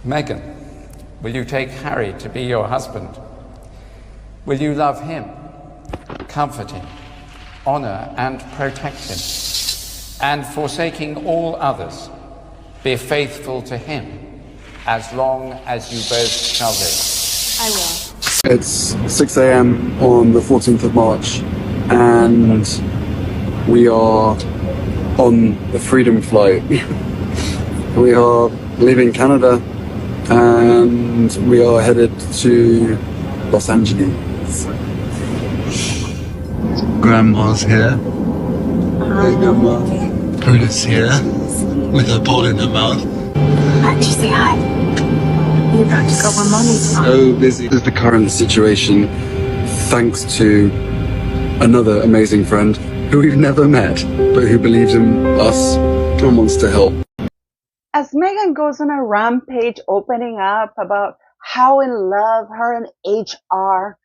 Meghan, will you take Harry to be your husband? Will you love him, comfort him, honor and protect him, and forsaking all others, be faithful to him as long as you both shall live? I will. It's 6 a.m. on the 14th of March, and we are on the Freedom Flight. We are leaving Canada, and we are headed to Los Angeles. Grandma's here. Hey, Grandma. Brutus here, with a ball in her mouth. Why don't you say hi? You got to go where Mommy's from. So busy. This is the current situation, thanks to another amazing friend who we've never met, but who believes in us and wants to help. As Meghan goes on a rampage opening up about how in love her and H are,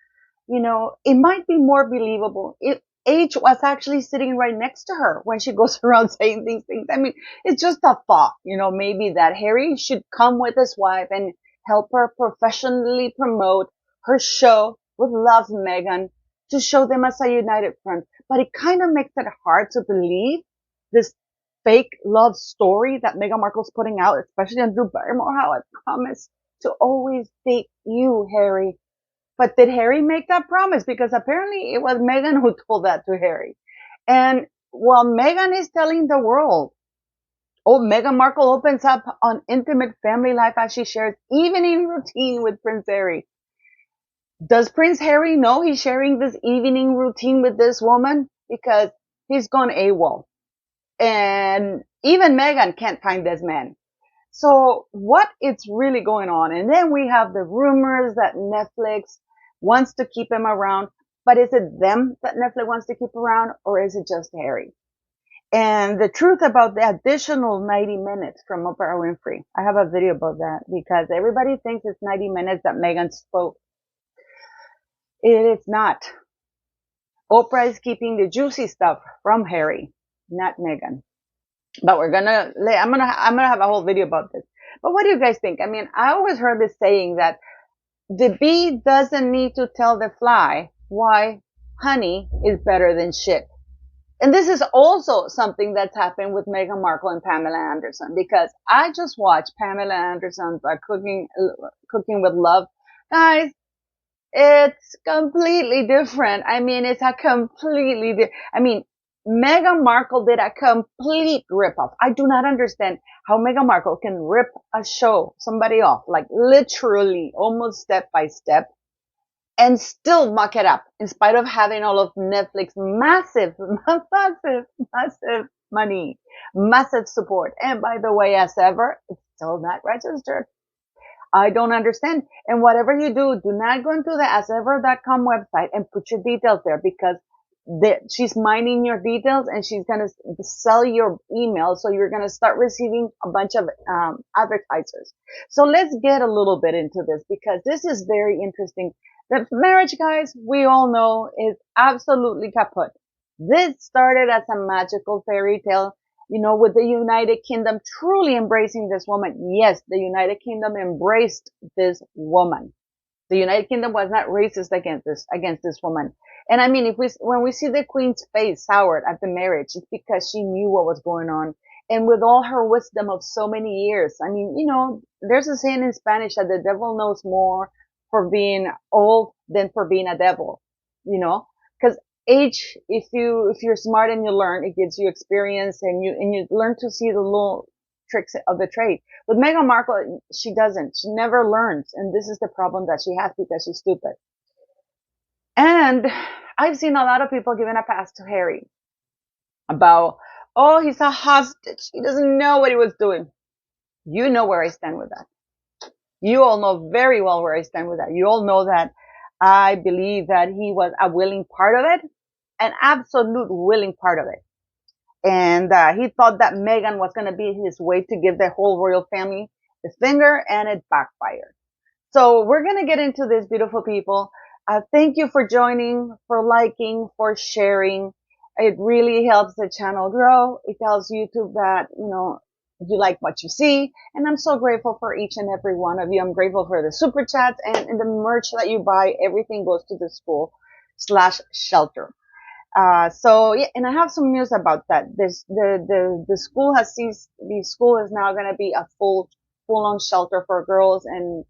you know, it might be more believable if H was actually sitting right next to her when she goes around saying these things. I mean, it's just a thought, you know, maybe that Harry should come with his wife and help her professionally promote her show with Love Meghan to show them as a united front. But it kind of makes it hard to believe this fake love story that Meghan Markle's putting out, especially on Drew Barrymore, how I promise to always date you, Harry. But did Harry make that promise? Because apparently it was Meghan who told that to Harry. And while Meghan is telling the world, oh, Meghan Markle opens up on intimate family life as she shares evening routine with Prince Harry. Does Prince Harry know he's sharing this evening routine with this woman? Because he's gone AWOL. And even Meghan can't find this man. So what is really going on? And then we have the rumors that Netflix wants to keep him around. But is it them that Netflix wants to keep around, or is it just Harry? And the truth about the additional 90 minutes from Oprah Winfrey. I have a video about that because everybody thinks it's 90 minutes that Meghan spoke. It is not. Oprah is keeping the juicy stuff from Harry, not Meghan. But I'm gonna have a whole video about this. But what do you guys think? I mean, I always heard this saying that the bee doesn't need to tell the fly why honey is better than shit. And this is also something that's happened with Meghan Markle and Pamela Anderson, because I just watched Pamela Anderson's Cooking with Love. Guys, it's completely different. I mean, it's a completely Meghan Markle did a complete ripoff. I do not understand how Meghan Markle can rip a show, somebody off, like literally almost step by step, and still muck it up in spite of having all of Netflix massive money, massive support. And by the way, as ever, it's still not registered. I don't understand. And whatever you do not go into the asever.com website and put your details there, because she's mining your details and she's going to sell your email. So you're going to start receiving a bunch of advertisers. So let's get a little bit into this, because this is very interesting. The marriage, guys, we all know is absolutely kaput. This started as a magical fairy tale, you know, with the United Kingdom truly embracing this woman. Yes, the United Kingdom embraced this woman. The United Kingdom was not racist against this woman. And I mean, when we see the Queen's face soured at the marriage, it's because she knew what was going on. And with all her wisdom of so many years, I mean, you know, there's a saying in Spanish that the devil knows more for being old than for being a devil, you know, because age, if you're smart and you learn, it gives you experience and you learn to see the little tricks of the trade. With Meghan Markle, she doesn't. She never learns. And this is the problem that she has, because she's stupid. And I've seen a lot of people giving a pass to Harry about, oh, he's a hostage. He doesn't know what he was doing. You know where I stand with that. You all know very well where I stand with that. You all know that I believe that he was a willing part of it, an absolute willing part of it. And he thought that Meghan was going to be his way to give the whole royal family the finger, and it backfired. So we're going to get into this, beautiful people. Thank you for joining, for liking, for sharing. It really helps the channel grow. It tells YouTube that, you know, you like what you see. And I'm so grateful for each and every one of you. I'm grateful for the super chats and the merch that you buy. Everything goes to the school/shelter. So yeah, and I have some news about that. The school has ceased. The school is now going to be a full-on shelter for girls, and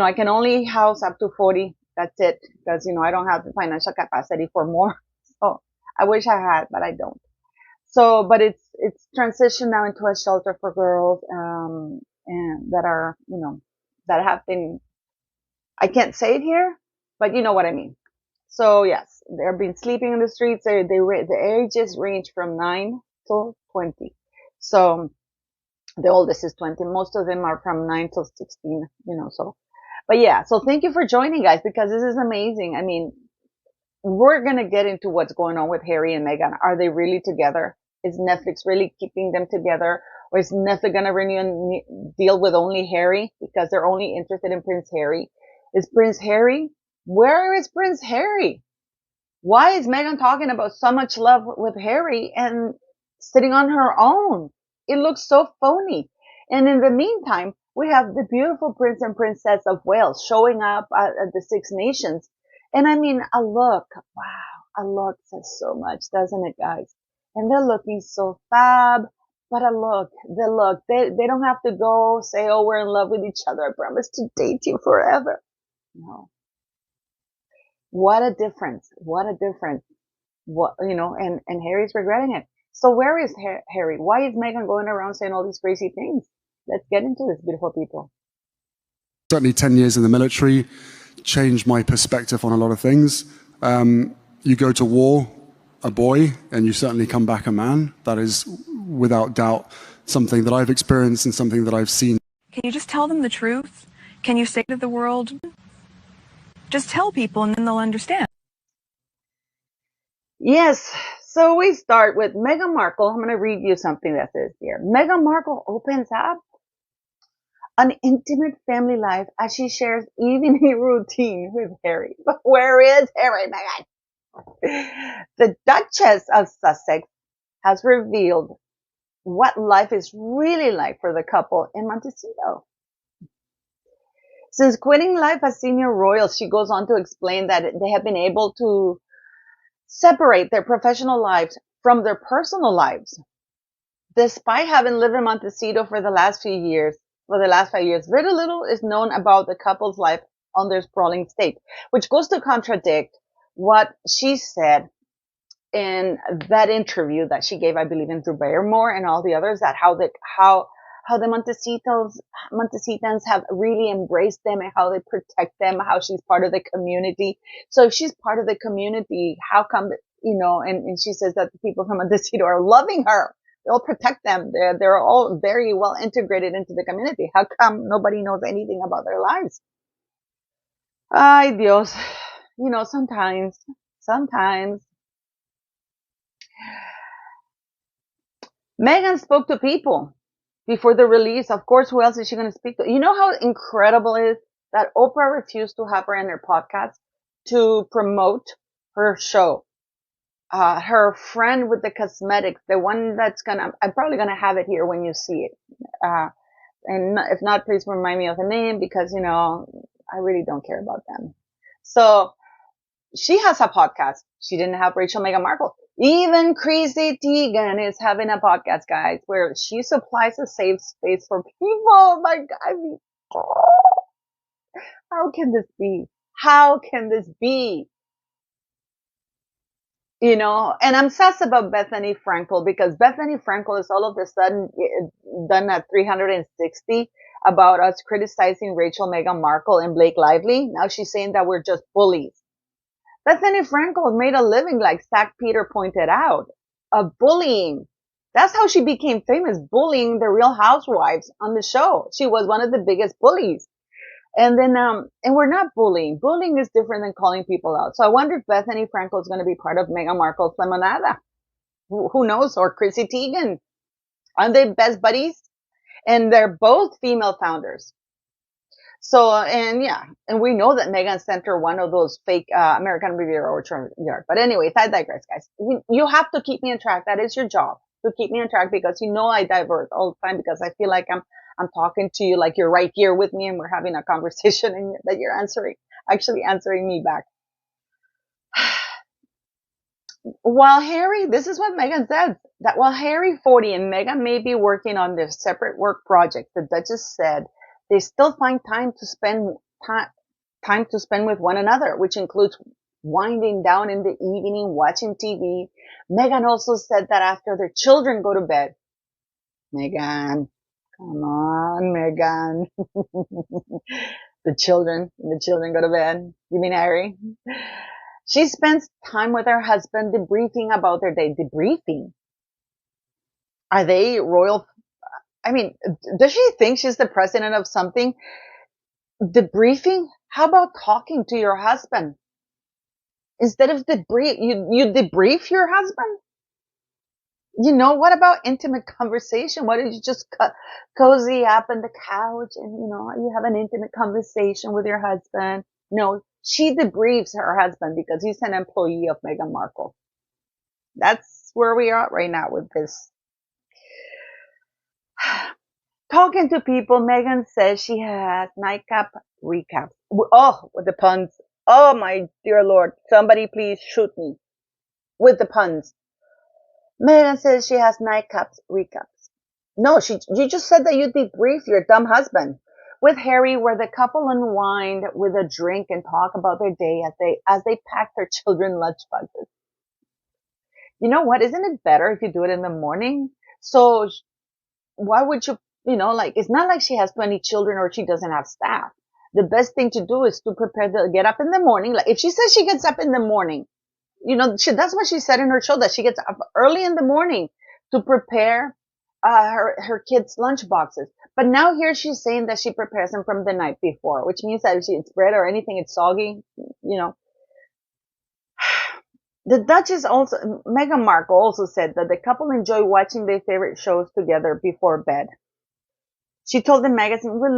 I can only house up to 40. That's it, because I don't have the financial capacity for more. So I wish I had, but I don't. So, but it's transitioned now into a shelter for girls, and that are, that have been, I can't say it here, but you know what I mean. So yes, they've been sleeping in the streets. The ages range from 9 to 20. So the oldest is 20. Most of them are from 9 to 16, so, but yeah, so thank you for joining, guys, because this is amazing. I mean, we're going to get into what's going on with Harry and Meghan. Are they really together? Is Netflix really keeping them together? Or is Netflix going to renew and deal with only Harry because they're only interested in Prince Harry? Is Prince Harry? Where is Prince Harry? Why is Meghan talking about so much love with Harry and sitting on her own? It looks so phony. And in the meantime, we have the beautiful Prince and Princess of Wales showing up at the Six Nations. And I mean, a look, wow, a look says so much, doesn't it, guys? And they're looking so fab, but a look, they don't have to go say, oh, we're in love with each other. I promise to date you forever. No. What a difference. What a difference. And Harry's regretting it. So where is Harry? Why is Meghan going around saying all these crazy things? Let's get into this, beautiful people. Certainly 10 years in the military changed my perspective on a lot of things. You go to war, a boy, and you certainly come back a man. That is, without doubt, something that I've experienced and something that I've seen. Can you just tell them the truth? Can you say to the world, just tell people and then they'll understand? Yes. So we start with Meghan Markle. I'm going to read you something that says here. Meghan Markle opens up an intimate family life as she shares evening routine with Harry. But where is Harry, Meghan? The Duchess of Sussex has revealed what life is really like for the couple in Montecito. Since quitting life as senior royal, she goes on to explain that they have been able to separate their professional lives from their personal lives. Despite having lived in Montecito for the last 5 years, very little is known about the couple's life on their sprawling estate, which goes to contradict what she said in that interview that she gave, I believe, in Drew Barrymore and all the others, that how the Montecitans have really embraced them and how they protect them, how she's part of the community. So if she's part of the community, how come, and she says that the people from Montecito are loving her. They'll protect them. They're all very well integrated into the community. How come nobody knows anything about their lives? Ay, Dios. Sometimes. Meghan spoke to people before the release. Of course, who else is she going to speak to? You know how incredible it is that Oprah refused to have her in her podcast to promote her show. Her friend with the cosmetics, the one I'm probably going to have it here when you see it. And if not, please remind me of the name because, I really don't care about them. So she has a podcast. She didn't have Rachel Meghan Markle. Even Chrissy Teigen is having a podcast, guys, where she supplies a safe space for people. Oh my God. How can this be? How can this be? And I'm sus about Bethany Frankel because Bethany Frankel is all of a sudden done at 360 about us criticizing Rachel Meghan Markle and Blake Lively. Now she's saying that we're just bullies. Bethany Frankel made a living, like Zach Peter pointed out, of bullying. That's how she became famous, bullying the Real Housewives on the show. She was one of the biggest bullies. And then, and we're not bullying. Bullying is different than calling people out. So I wonder if Bethany Frankel is going to be part of Meghan Markle's Lemonada. Who knows? Or Chrissy Teigen. Aren't they best buddies? And they're both female founders. So, and we know that Meghan sent her one of those fake American Riviera Orchard yard. But anyways, I digress, guys. You have to keep me on track. That is your job. to keep me on track, because you know I divert all the time because I feel like I'm talking to you like you're right here with me and we're having a conversation and that you're actually answering me back. While Harry, this is what Meghan said, that while Harry 40 and Meghan may be working on their separate work projects, the Duchess said they still find time to spend with one another, which includes winding down in the evening, watching TV. Meghan also said that after their children go to bed, Meghan, come on, Meghan. The children go to bed. You mean Harry? She spends time with her husband debriefing about their day. Debriefing? Are they royal? I mean, does she think she's the president of something? Debriefing? How about talking to your husband? Instead of debrief, you debrief your husband? You know, what about intimate conversation? Why don't you just cozy up on the couch and, you know, you have an intimate conversation with your husband? No, she debriefs her husband because he's an employee of Meghan Markle. That's where we are right now with this. Talking to people, Meghan says she has nightcap recaps. Oh, with the puns. Oh, my dear Lord. Somebody please shoot me with the puns. Meghan says she has nightcaps recaps. No, you just said that you debrief your dumb husband. With Harry, where the couple unwind with a drink and talk about their day as they pack their children lunchboxes. You know what? Isn't it better if you do it in the morning? So why would you, like, it's not like she has 20 children or she doesn't have staff. The best thing to do is to get up in the morning. Like, if she says she gets up in the morning, that's what she said in her show, that she gets up early in the morning to prepare her kids' lunch boxes. But now here she's saying that she prepares them from the night before, which means that if it's bread or anything, it's soggy, The Duchess Meghan Markle also said that the couple enjoy watching their favorite shows together before bed. She told the magazine, we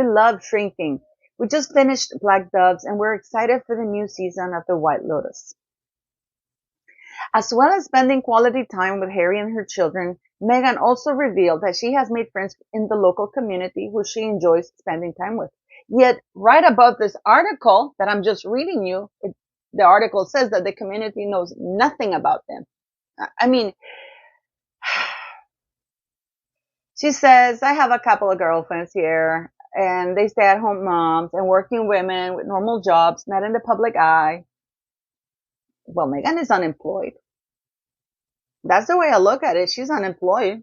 love shrinking. We just finished Black Doves and we're excited for the new season of The White Lotus. As well as spending quality time with Harry and her children, Meghan also revealed that she has made friends in the local community who she enjoys spending time with. Yet, right above this article that I'm just reading you, the article says that the community knows nothing about them. I mean, she says, I have a couple of girlfriends here, and they stay at home moms and working women with normal jobs, not in the public eye. Well, Meghan is unemployed. That's the way I look at it. She's unemployed.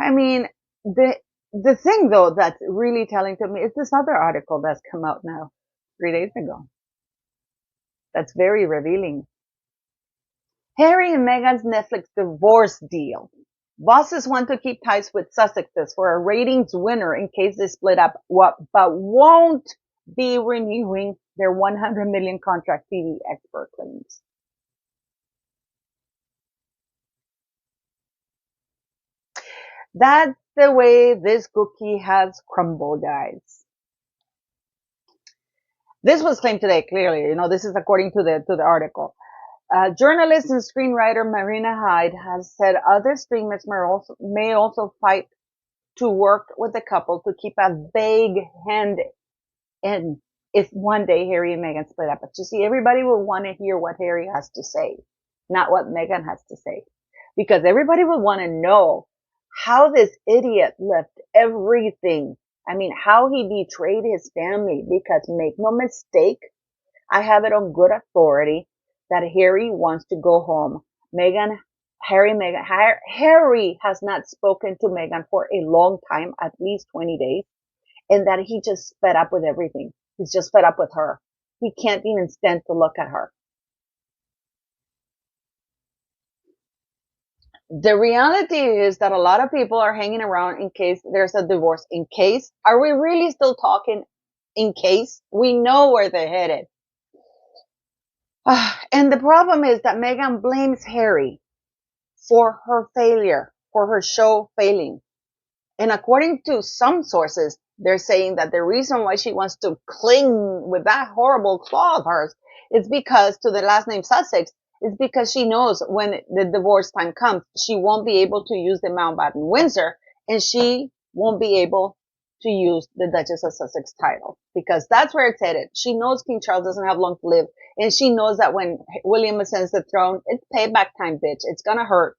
I mean, the thing, though, that's really telling to me is this other article that's come out now 3 days ago. That's very revealing. Harry and Meghan's Netflix divorce deal. Bosses want to keep ties with Sussexes for a ratings winner in case they split up, but won't be renewing their $100 million contract, TV expert claims. That's the way this cookie has crumbled, guys. This was claimed today, clearly. This is according to the article. Journalist and screenwriter Marina Hyde has said other streamers may also fight to work with the couple to keep a vague hand in if one day Harry and Meghan split up. But you see, everybody will want to hear what Harry has to say, not what Meghan has to say. Because everybody will want to know how this idiot left everything. I mean, how he betrayed his family. Because make no mistake, I have it on good authority that Harry wants to go home. Harry has not spoken to Meghan for a long time, at least 20 days, and that he just fed up with everything. He's just fed up with her. He can't even stand to look at her. The reality is that a lot of people are hanging around in case there's a divorce. In case? Are we really still talking in case? We know where they're headed. And the problem is that Meghan blames Harry for her failure, for her show failing. And according to some sources, they're saying that the reason why she wants to cling with that horrible claw of hers is because to the last name Sussex, It's because she knows when the divorce time comes, she won't be able to use the Mountbatten Windsor, and she won't be able to use the Duchess of Sussex title, because that's where it's headed. She knows King Charles doesn't have long to live, and she knows that when William ascends the throne, it's payback time, bitch. It's gonna hurt.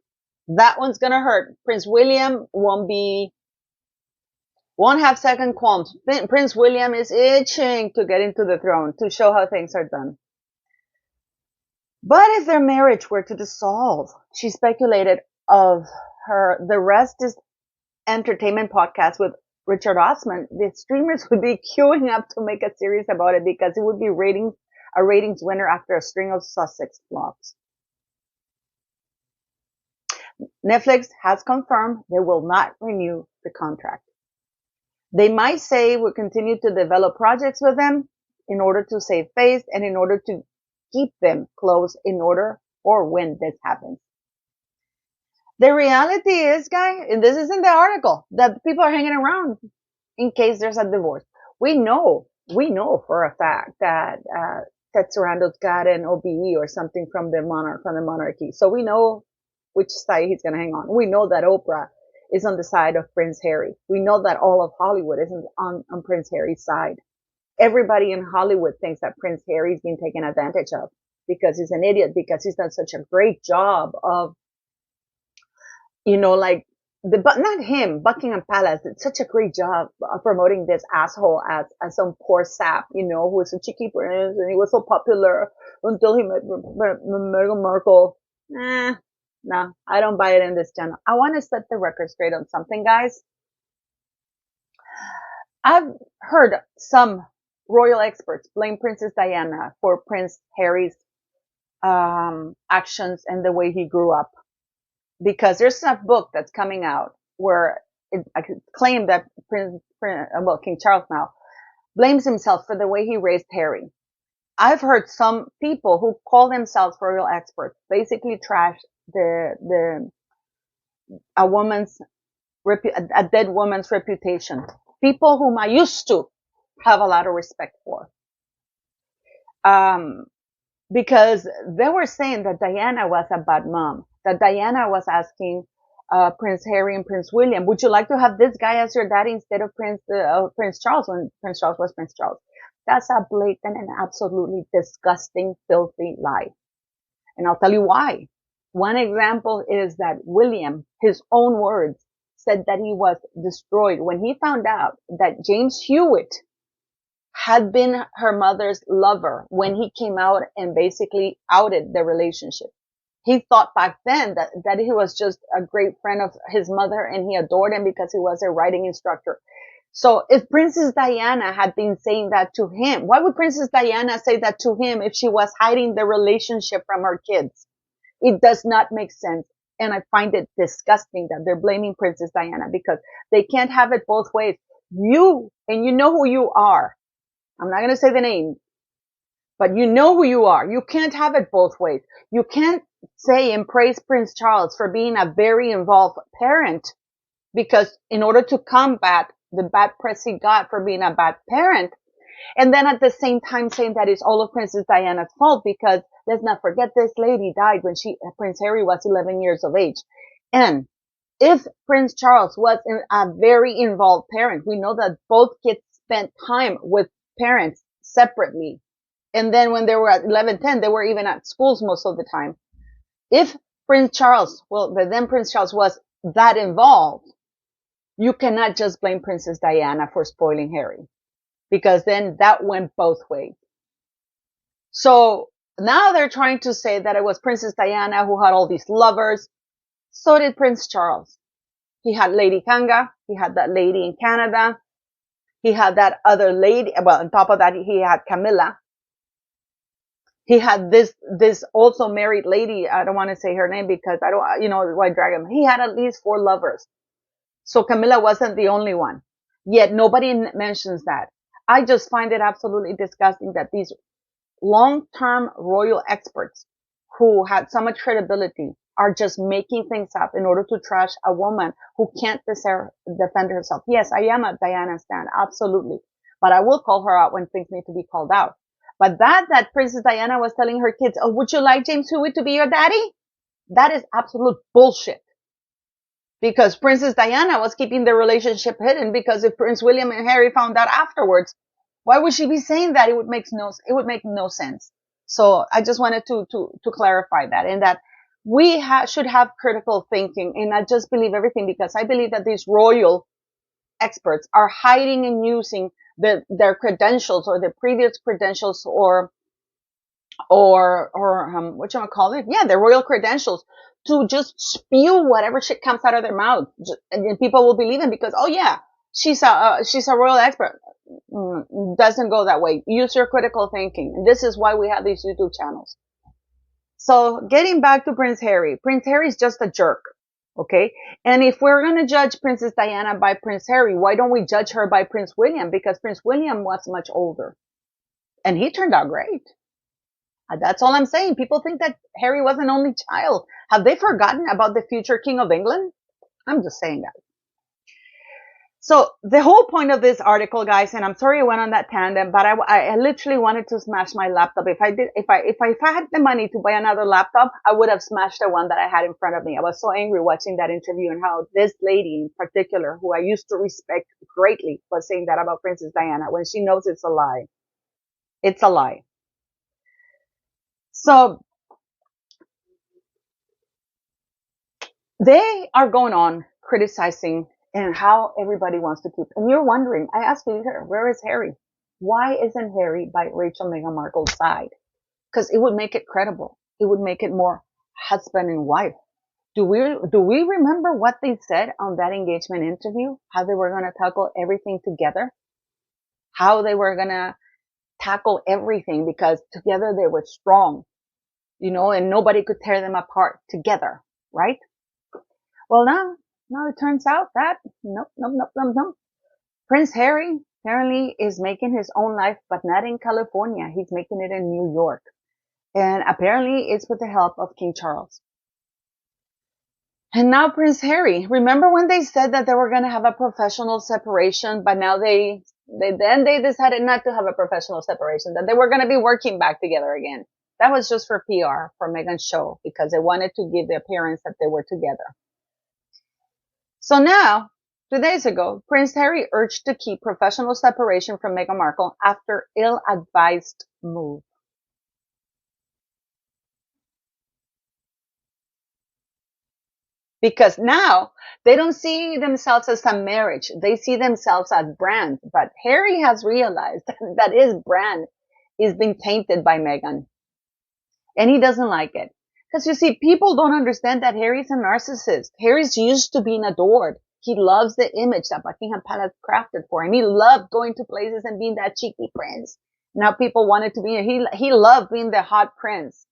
That one's gonna hurt. Prince William won't have second qualms. Prince William is itching to get into the throne, to show how things are done. But if their marriage were to dissolve, she speculated the Rest is Entertainment podcast with Richard Osman, the streamers would be queuing up to make a series about it, because it would be a ratings winner after a string of Sussex flops. Netflix has confirmed they will not renew the contract. They might say we'll continue to develop projects with them in order to save face and in order to keep them close in order for when this happens. The reality is, guys, and this is in the article, that people are hanging around in case there's a divorce. We know for a fact that Ted Sarando's got an OBE or something from the monarchy. So we know which side he's going to hang on. We know that Oprah is on the side of Prince Harry. We know that all of Hollywood is on Prince Harry's side. Everybody in Hollywood thinks that Prince Harry's being taken advantage of because he's an idiot, because he's done such a great job of, not him, Buckingham Palace did such a great job of promoting this asshole as some poor sap, who was a cheeky prince, and he was so popular until he met Meghan Markle. No, I don't buy it in this channel. I want to set the record straight on something, guys. I've heard some royal experts blame Princess Diana for Prince Harry's actions and the way he grew up. Because there's a book that's coming out where I could claim that King Charles now blames himself for the way he raised Harry. I've heard some people who call themselves royal experts basically trash a dead woman's reputation. People whom I used to have a lot of respect for. Because they were saying that Diana was a bad mom. That Diana was asking Prince Harry and Prince William, would you like to have this guy as your daddy instead of Prince Charles, when Prince Charles was Prince Charles? That's a blatant and absolutely disgusting, filthy lie. And I'll tell you why. One example is that William, his own words, said that he was destroyed when he found out that James Hewitt had been her mother's lover when he came out and basically outed the relationship. He thought back then that he was just a great friend of his mother and he adored him because he was a writing instructor. So if Princess Diana had been saying that to him, why would Princess Diana say that to him if she was hiding the relationship from her kids? It does not make sense. And I find it disgusting that they're blaming Princess Diana, because they can't have it both ways. You know who you are. I'm not going to say the name, but you know who you are. You can't have it both ways. You can't say and praise Prince Charles for being a very involved parent, because in order to combat the bad press he got for being a bad parent, and then at the same time saying that it's all of Princess Diana's fault, because let's not forget this lady died when Prince Harry was 11 years of age. And if Prince Charles was a very involved parent, we know that both kids spent time with parents separately. And then when they were at 11, 10, they were even at schools most of the time. If Prince Charles was that involved, you cannot just blame Princess Diana for spoiling Harry, because then that went both ways. So now they're trying to say that it was Princess Diana who had all these lovers. So did Prince Charles. He had Lady Kanga. He had that lady in Canada. He had that other lady. Well, on top of that, he had Camilla. He had this also married lady. I don't want to say her name because I don't, why drag him. He had at least 4 lovers. So Camilla wasn't the only one. Yet nobody mentions that. I just find it absolutely disgusting that these long-term royal experts who had so much credibility are just making things up in order to trash a woman who can't defend herself. Yes, I am a Diana stan, absolutely. But I will call her out when things need to be called out. But that Princess Diana was telling her kids, oh, would you like James Hewitt to be your daddy? That is absolute bullshit. Because Princess Diana was keeping the relationship hidden, because if Prince William and Harry found out afterwards, why would she be saying that? It would make no sense. So I just wanted to clarify that, and that we should have critical thinking and not just believe everything, because I believe that these royal experts are hiding and using their credentials, or their previous credentials, or what you want to call it? Yeah, their royal credentials, to just spew whatever shit comes out of their mouth, and people will believe it because, oh yeah, she's a royal expert. Doesn't go that way. Use your critical thinking. And this is why we have these YouTube channels. So getting back to Prince Harry is just a jerk. Okay. And if we're going to judge Princess Diana by Prince Harry, why don't we judge her by Prince William? Because Prince William was much older and he turned out great. That's all I'm saying. People think that Harry was an only child. Have they forgotten about the future King of England? I'm just saying that. So the whole point of this article, guys, and I'm sorry I went on that tangent, but I literally wanted to smash my laptop. If I had the money to buy another laptop, I would have smashed the one that I had in front of me. I was so angry watching that interview, and how this lady in particular, who I used to respect greatly, was saying that about Princess Diana when she knows it's a lie. It's a lie. So they are going on criticizing and how everybody wants to keep. And you're wondering, I asked you here, where is Harry? Why isn't Harry by Rachel Meghan Markle's side? Because it would make it credible. It would make it more husband and wife. Do we remember what they said on that engagement interview? How they were going to tackle everything together? How they were going to tackle everything because together they were strong, and nobody could tear them apart together, right? Well, now it turns out that nope. Prince Harry apparently is making his own life, but not in California. He's making it in New York. And apparently it's with the help of King Charles. And now Prince Harry, remember when they said that they were going to have a professional separation, but now they decided not to have a professional separation, that they were going to be working back together again. That was just for PR, for Meghan's show, because they wanted to give the appearance that they were together. So now, 2 days ago, Prince Harry urged to keep professional separation from Meghan Markle after ill-advised move. Because now they don't see themselves as a marriage. They see themselves as brand. But Harry has realized that his brand is being tainted by Meghan. And he doesn't like it. Because you see, people don't understand that Harry's a narcissist. Harry's used to being adored. He loves the image that Buckingham Palace crafted for him. He loved going to places and being that cheeky prince. Now people wanted to be, he loved being the hot prince.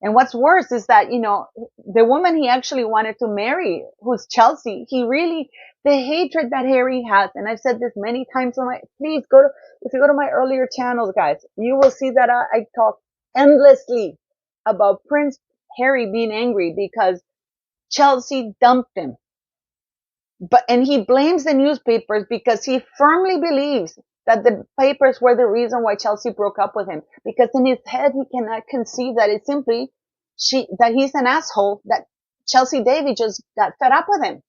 And what's worse is that, the woman he actually wanted to marry, who's Chelsea, the hatred that Harry has, and I've said this many times if you go to my earlier channels, guys, you will see that I talk endlessly about Prince Harry being angry because Chelsea dumped him. And he blames the newspapers because he firmly believes that the papers were the reason why Chelsea broke up with him. Because in his head, he cannot conceive that it's simply that he's an asshole, that Chelsea Davy just got fed up with him.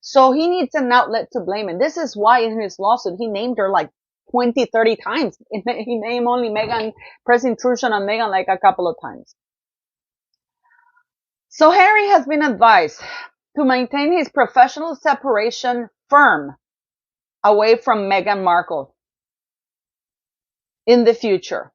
So he needs an outlet to blame. And this is why in his lawsuit, he named her like 20, 30 times. He named only Meghan, press intrusion on Meghan like a couple of times. So Harry has been advised to maintain his professional separation firm away from Meghan Markle in the future.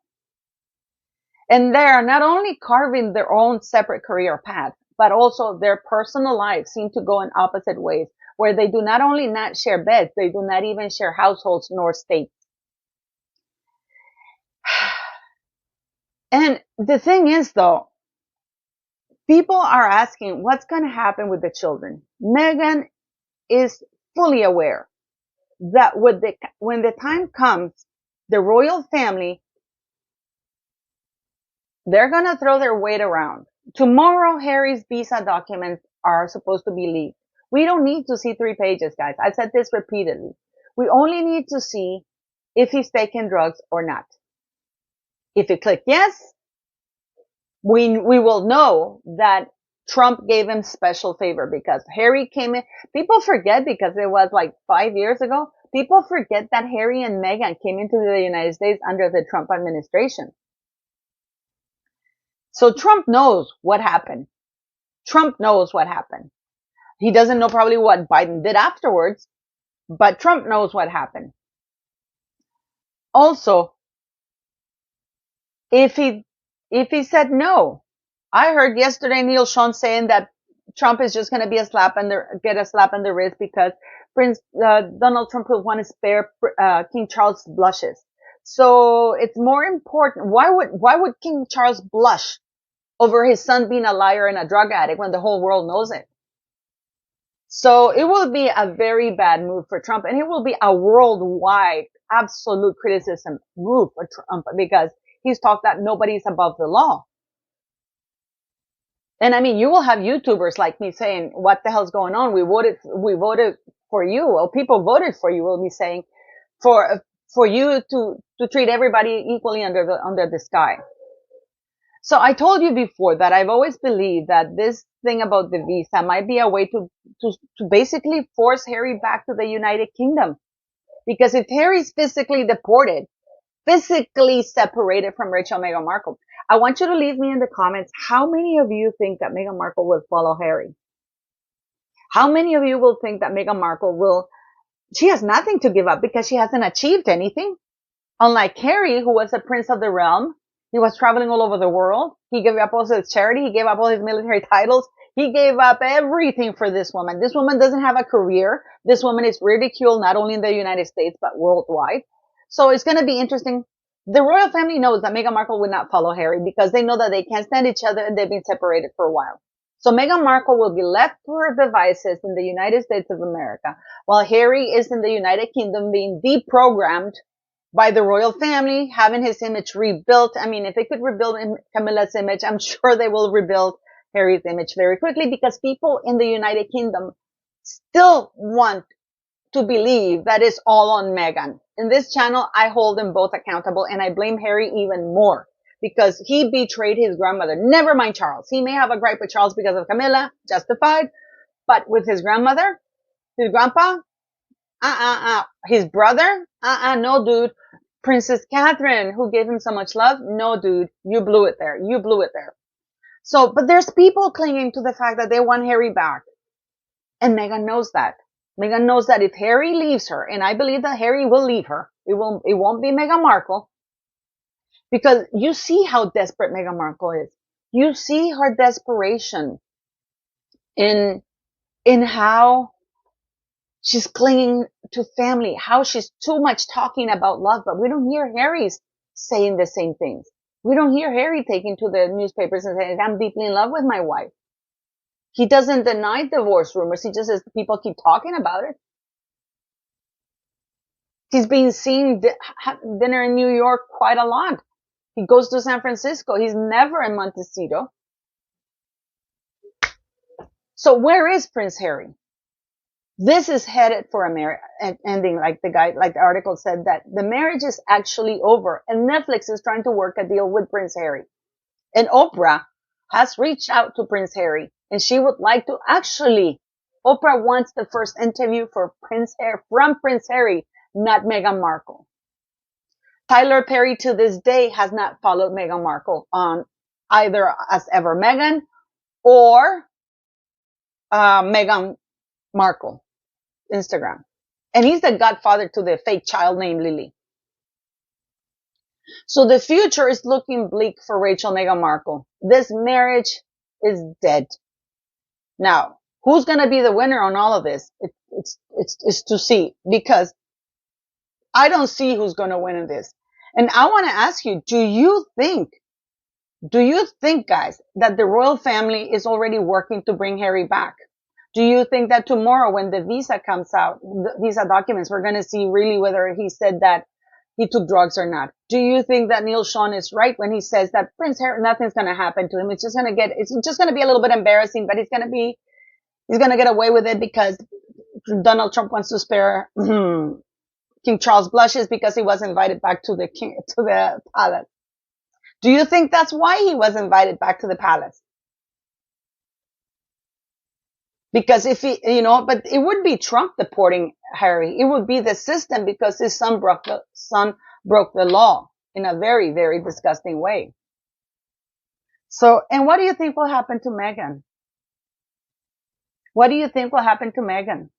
And they are not only carving their own separate career path, but also their personal lives seem to go in opposite ways, where they do not only not share beds, they do not even share households nor states. And the thing is, though, people are asking what's going to happen with the children. Meghan is fully aware that when the time comes, the royal family, they're going to throw their weight around. Tomorrow, Harry's visa documents are supposed to be leaked. We don't need to see 3 pages, guys. I've said this repeatedly. We only need to see if he's taking drugs or not. If you click yes, we will know that Trump gave him special favor because Harry came in. People forget because it was like 5 years ago. People forget that Harry and Meghan came into the United States under the Trump administration. So Trump knows what happened. Trump knows what happened. He doesn't know probably what Biden did afterwards, but Trump knows what happened. Also, if he said no, I heard yesterday Neil Sean saying that Trump is just going to be get a slap on the wrist because Donald Trump will want to spare King Charles blushes. So it's more important. Why would King Charles blush over his son being a liar and a drug addict when the whole world knows it? So it will be a very bad move for Trump, and it will be a worldwide absolute criticism move for Trump because he's talked that nobody's above the law. And I mean, you will have YouTubers like me saying, what the hell's going on? We voted for you. Well, people voted for you, will be saying, for you to treat everybody equally under the sky. So I told you before that I've always believed that this thing about the visa might be a way to basically force Harry back to the United Kingdom. Because if Harry's physically deported, physically separated from Rachel Meghan Markle, I want you to leave me in the comments how many of you think that Meghan Markle will follow Harry? How many of you will think that Meghan Markle she has nothing to give up because she hasn't achieved anything? Unlike Harry, who was a prince of the realm, he was traveling all over the world. He gave up all his charity. He gave up all his military titles. He gave up everything for this woman. This woman doesn't have a career. This woman is ridiculed not only in the United States, but worldwide. So it's going to be interesting. The royal family knows that Meghan Markle would not follow Harry because they know that they can't stand each other and they've been separated for a while. So Meghan Markle will be left to her devices in the United States of America while Harry is in the United Kingdom being deprogrammed by the royal family, having his image rebuilt. I mean, if they could rebuild Camilla's image, I'm sure they will rebuild Harry's image very quickly because people in the United Kingdom still want to believe that it's all on Meghan. In this channel, I hold them both accountable and I blame Harry even more because he betrayed his grandmother. Never mind Charles. He may have a gripe with Charles because of Camilla, justified, but with his grandmother, his grandpa, his brother, no dude. Princess Catherine, who gave him so much love, no dude, you blew it there. You blew it there. So, but there's people clinging to the fact that they want Harry back. And Meghan knows that. Meghan knows that if Harry leaves her, and I believe that Harry will leave her, it won't be Meghan Markle. Because you see how desperate Meghan Markle is. You see her desperation in how she's clinging to family, how she's too much talking about love, but we don't hear Harry saying the same things. We don't hear Harry taking to the newspapers and saying, I'm deeply in love with my wife. He doesn't deny divorce rumors. He just says people keep talking about it. He's being seen dinner in New York quite a lot. He goes to San Francisco. He's never in Montecito. So where is Prince Harry? This is headed for a ending, like the article said, that the marriage is actually over and Netflix is trying to work a deal with Prince Harry. And Oprah has reached out to Prince Harry and she would like to Oprah wants the first interview from Prince Harry, not Meghan Markle. Tyler Perry to this day has not followed Meghan Markle on either as ever Meghan or Meghan Markle Instagram. And he's the godfather to the fake child named Lily. So the future is looking bleak for Rachel Meghan Markle. This marriage is dead. Now, who's going to be the winner on all of this? It's to see, because I don't see who's going to win in this. And I want to ask you, do you think, guys, that the royal family is already working to bring Harry back? Do you think that tomorrow when the visa comes out, the visa documents, we're going to see really whether he said that he took drugs or not? Do you think that Neil Sean is right when he says that Prince Harry, nothing's going to happen to him? It's just going to be a little bit embarrassing, but he's going to get away with it because Donald Trump wants to spare King Charles blushes because he was invited back to the palace. Do you think that's why he was invited back to the palace? Because if he, but it would be Trump deporting Harry. It would be the system because his son broke the law in a very, very disgusting way. So, and what do you think will happen to Meghan? What do you think will happen to Meghan?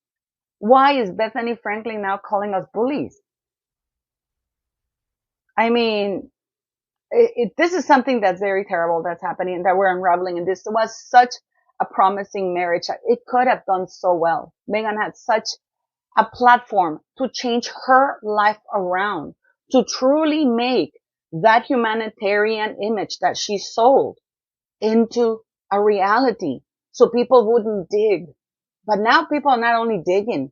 Why is Bethany Franklin now calling us bullies? I mean, this is something that's very terrible that's happening, that we're unraveling. And this was such a promising marriage. It could have gone so well. Meghan had such a platform to change her life around, to truly make that humanitarian image that she sold into a reality so people wouldn't dig. But now people are not only digging.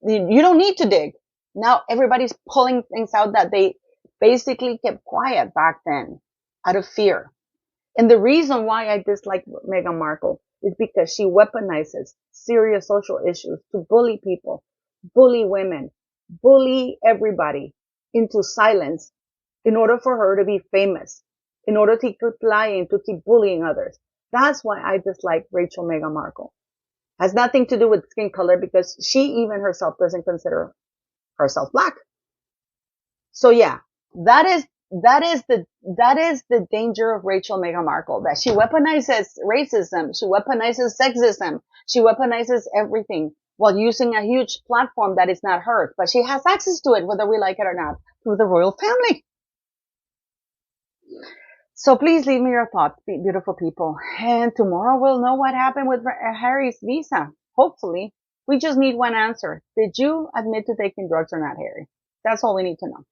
You don't need to dig. Now everybody's pulling things out that they basically kept quiet back then out of fear. And the reason why I dislike Meghan Markle is because she weaponizes serious social issues to bully people, bully women, bully everybody into silence in order for her to be famous, in order to keep lying, to keep bullying others. That's why I dislike Meghan Markle. Has nothing to do with skin color because she even herself doesn't consider herself black. So yeah, that is the danger of Meghan Markle, that she weaponizes racism, she weaponizes sexism, she weaponizes everything while using a huge platform that is not hers, but she has access to it whether we like it or not through the royal family. So please leave me your thoughts, beautiful people. And tomorrow we'll know what happened with Harry's visa. Hopefully. We just need one answer. Did you admit to taking drugs or not, Harry? That's all we need to know.